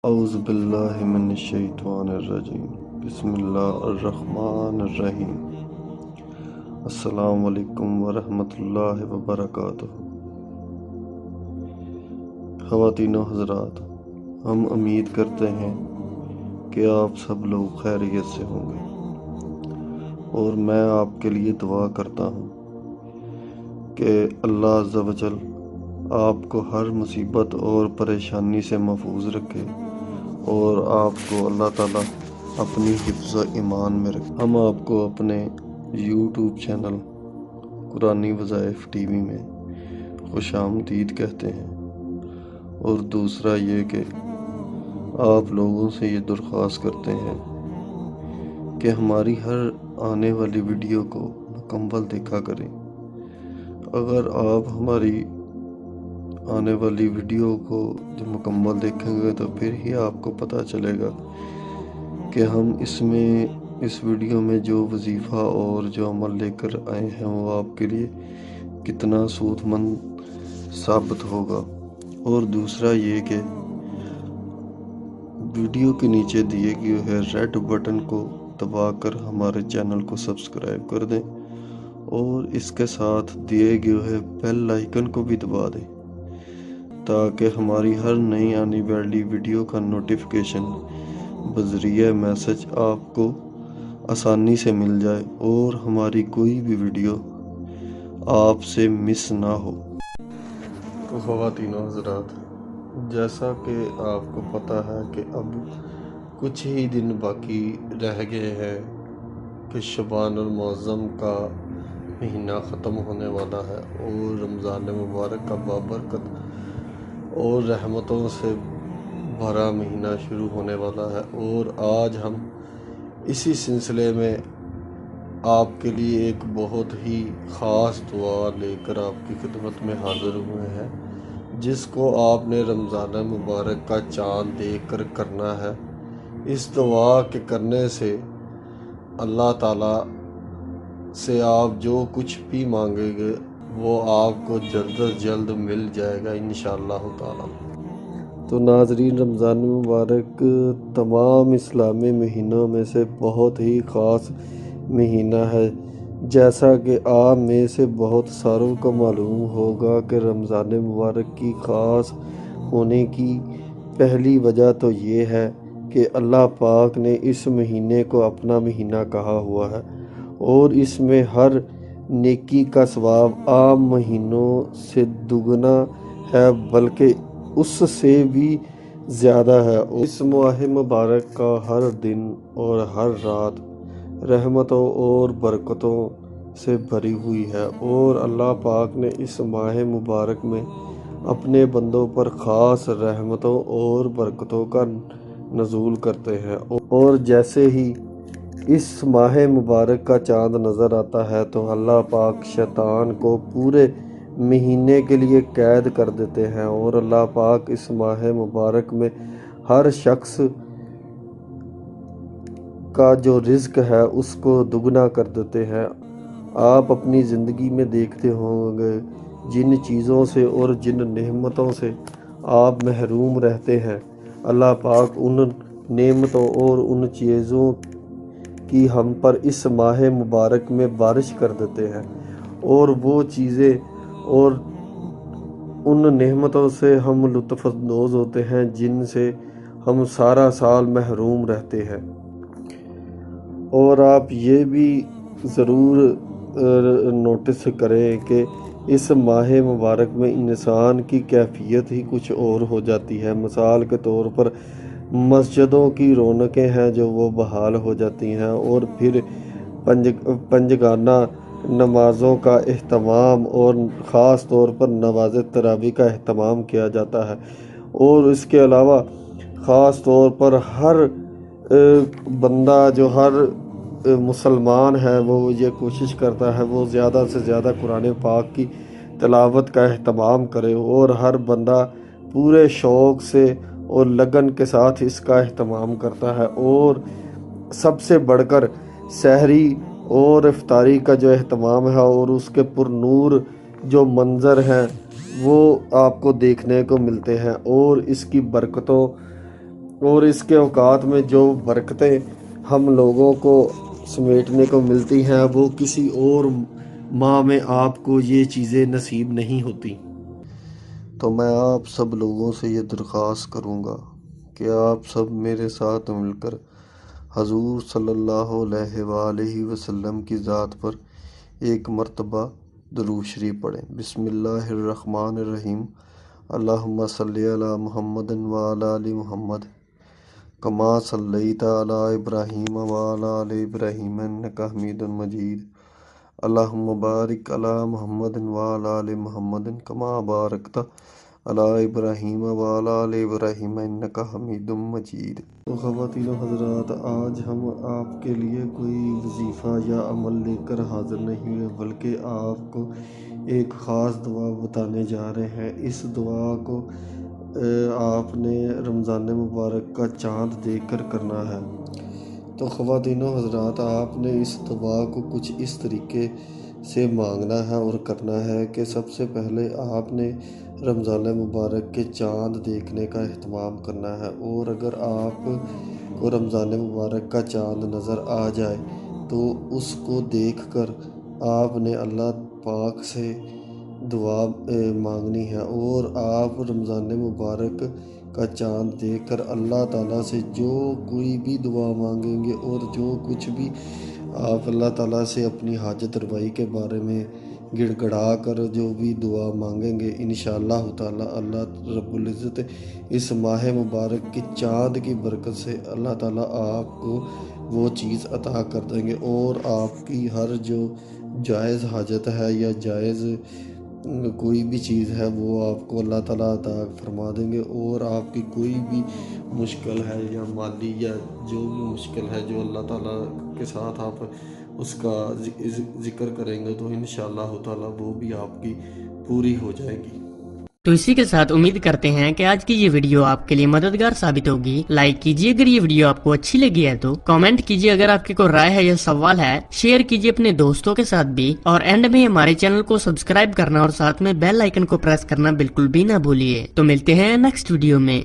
اعوذ باللہ من الشیطان الرجیم بسم اللہ الرحمن الرحیم السلام علیکم ورحمۃ اللہ وبرکاتہ۔ خواتین و حضرات، ہم امید کرتے ہیں کہ آپ سب لوگ خیریت سے ہوں گے، اور میں آپ کے لیے دعا کرتا ہوں کہ اللہ عز و جل آپ کو ہر مصیبت اور پریشانی سے محفوظ رکھے اور آپ کو اللہ تعالیٰ اپنی حفظ و ایمان میں رکھے۔ ہم آپ کو اپنے یوٹیوب چینل قرآنی وظائف ٹی وی میں خوش آمدید کہتے ہیں، اور دوسرا یہ کہ آپ لوگوں سے یہ درخواست کرتے ہیں کہ ہماری ہر آنے والی ویڈیو کو مکمل دیکھا کریں۔ اگر آپ ہماری آنے والی ویڈیو کو جو مکمل دیکھیں گے تو پھر ہی آپ کو پتہ چلے گا کہ ہم اس ویڈیو میں جو وظیفہ اور جو عمل لے کر آئے ہیں وہ آپ کے لیے کتنا سود مند ثابت ہوگا۔ اور دوسرا یہ کہ ویڈیو کے نیچے دیے گئے ریڈ بٹن کو دبا کر ہمارے چینل کو سبسکرائب کر دیں، اور اس کے ساتھ دیے گئے بیل آئیکن کو بھی دبا دیں تاکہ ہماری ہر نئی آنے والی ویڈیو کا نوٹیفیکیشن بذریعہ میسج آپ کو آسانی سے مل جائے اور ہماری کوئی بھی ویڈیو آپ سے مس نہ ہو۔ تو خواتین و حضرات، جیسا کہ آپ کو پتہ ہے کہ اب کچھ ہی دن باقی رہ گئے ہیں کہ شعبان المعظم کا مہینہ ختم ہونے والا ہے اور رمضان مبارک کا بابرکت اور رحمتوں سے بھرا مہینہ شروع ہونے والا ہے۔ اور آج ہم اسی سلسلے میں آپ کے لیے ایک بہت ہی خاص دعا لے کر آپ کی خدمت میں حاضر ہوئے ہیں، جس کو آپ نے رمضان مبارک کا چاند دیکھ کر کرنا ہے۔ اس دعا کے کرنے سے اللہ تعالیٰ سے آپ جو کچھ بھی مانگیں گے وہ آپ کو جلد از جلد مل جائے گا انشاءاللہ تعالیٰ۔ تو ناظرین، رمضان مبارک تمام اسلامی مہینوں میں سے بہت ہی خاص مہینہ ہے۔ جیسا کہ آپ میں سے بہت ساروں کو معلوم ہوگا کہ رمضان مبارک کی خاص ہونے کی پہلی وجہ تو یہ ہے کہ اللہ پاک نے اس مہینے کو اپنا مہینہ کہا ہوا ہے، اور اس میں ہر نیکی کا ثواب عام مہینوں سے دگنا ہے، بلکہ اس سے بھی زیادہ ہے۔ اس ماہ مبارک کا ہر دن اور ہر رات رحمتوں اور برکتوں سے بھری ہوئی ہے، اور اللہ پاک نے اس ماہ مبارک میں اپنے بندوں پر خاص رحمتوں اور برکتوں کا نزول کرتے ہیں۔ اور جیسے ہی اس ماہ مبارک کا چاند نظر آتا ہے تو اللہ پاک شیطان کو پورے مہینے کے لیے قید کر دیتے ہیں، اور اللہ پاک اس ماہ مبارک میں ہر شخص کا جو رزق ہے اس کو دگنا کر دیتے ہیں۔ آپ اپنی زندگی میں دیکھتے ہوں گے جن چیزوں سے اور جن نعمتوں سے آپ محروم رہتے ہیں، اللہ پاک ان نعمتوں اور ان چیزوں کی ہم پر اس ماہ مبارک میں بارش کر دیتے ہیں، اور وہ چیزیں اور ان نعمتوں سے ہم لطف اندوز ہوتے ہیں جن سے ہم سارا سال محروم رہتے ہیں۔ اور آپ یہ بھی ضرور نوٹس کریں کہ اس ماہ مبارک میں انسان کی کیفیت ہی کچھ اور ہو جاتی ہے۔ مثال کے طور پر مسجدوں کی رونقیں ہیں جو وہ بحال ہو جاتی ہیں، اور پھر پنجگانہ نمازوں کا اہتمام اور خاص طور پر نماز تراویح کا اہتمام کیا جاتا ہے، اور اس کے علاوہ خاص طور پر ہر بندہ جو ہر مسلمان ہے وہ یہ کوشش کرتا ہے وہ زیادہ سے زیادہ قرآن پاک کی تلاوت کا اہتمام کرے، اور ہر بندہ پورے شوق سے اور لگن کے ساتھ اس کا اہتمام کرتا ہے۔ اور سب سے بڑھ کر سحری اور افطاری کا جو اہتمام ہے اور اس کے پر نور جو منظر ہیں وہ آپ کو دیکھنے کو ملتے ہیں، اور اس کی برکتوں اور اس کے اوقات میں جو برکتیں ہم لوگوں کو سمیٹنے کو ملتی ہیں وہ کسی اور ماہ میں آپ کو یہ چیزیں نصیب نہیں ہوتی۔ تو میں آپ سب لوگوں سے یہ درخواست کروں گا کہ آپ سب میرے ساتھ مل کر حضور صلی اللہ علیہ وآلہ وسلم کی ذات پر ایک مرتبہ درود شریف پڑھیں۔ بسم اللہ الرحمن الرحیم۔ اللہم صلی علی محمد وعلی آل محمد کما صلیت علی ابراہیم وعلی آل ابراہیم انک حمید مجید۔ اللہم بارک علی محمد وعلی آل محمد کما بارکت علی ابراہیم وعلی آل ابراہیم انک حمید مجید۔ تو خواتین و حضرات، آج ہم آپ کے لیے کوئی وظیفہ یا عمل لے کر حاضر نہیں ہوئے، بلکہ آپ کو ایک خاص دعا بتانے جا رہے ہیں۔ اس دعا کو آپ نے رمضان مبارک کا چاند دیکھ کر کرنا ہے۔ تو خواتین و حضرات، آپ نے اس دعا کو کچھ اس طریقے سے مانگنا ہے اور کرنا ہے کہ سب سے پہلے آپ نے رمضان مبارک کے چاند دیکھنے کا اہتمام کرنا ہے، اور اگر آپ کو رمضان مبارک کا چاند نظر آ جائے تو اس کو دیکھ کر آپ نے اللہ پاک سے دعا مانگنی ہے، اور آپ رمضان مبارک کا چاند دیکھ کر اللہ تعالیٰ سے جو کوئی بھی دعا مانگیں گے اور جو کچھ بھی آپ اللہ تعالیٰ سے اپنی حاجت روائی کے بارے میں گڑ گڑا کر جو بھی دعا مانگیں گے، انشاءاللہ تعالیٰ اللہ رب العزت اس ماہ مبارک کے چاند کی برکت سے اللہ تعالیٰ آپ کو وہ چیز عطا کر دیں گے، اور آپ کی ہر جو جائز حاجت ہے یا جائز کوئی بھی چیز ہے وہ آپ کو اللہ تعالیٰ عطا فرما دیں گے، اور آپ کی کوئی بھی مشکل ہے یا مالی یا جو بھی مشکل ہے جو اللہ تعالیٰ کے ساتھ آپ اس کا ذکر کریں گے تو انشاءاللہ تعالیٰ وہ بھی آپ کی پوری ہو جائے گی۔ تو اسی کے ساتھ امید کرتے ہیں کہ آج کی یہ ویڈیو آپ کے لیے مددگار ثابت ہوگی۔ لائک کیجیے اگر یہ ویڈیو آپ کو اچھی لگی ہے تو، کامنٹ کیجیے اگر آپ کی کوئی رائے ہے یا سوال ہے، شیئر کیجیے اپنے دوستوں کے ساتھ بھی، اور اینڈ میں ہمارے چینل کو سبسکرائب کرنا اور ساتھ میں بیل آئیکن کو پریس کرنا بالکل بھی نہ بھولیے۔ تو ملتے ہیں نیکسٹ ویڈیو میں۔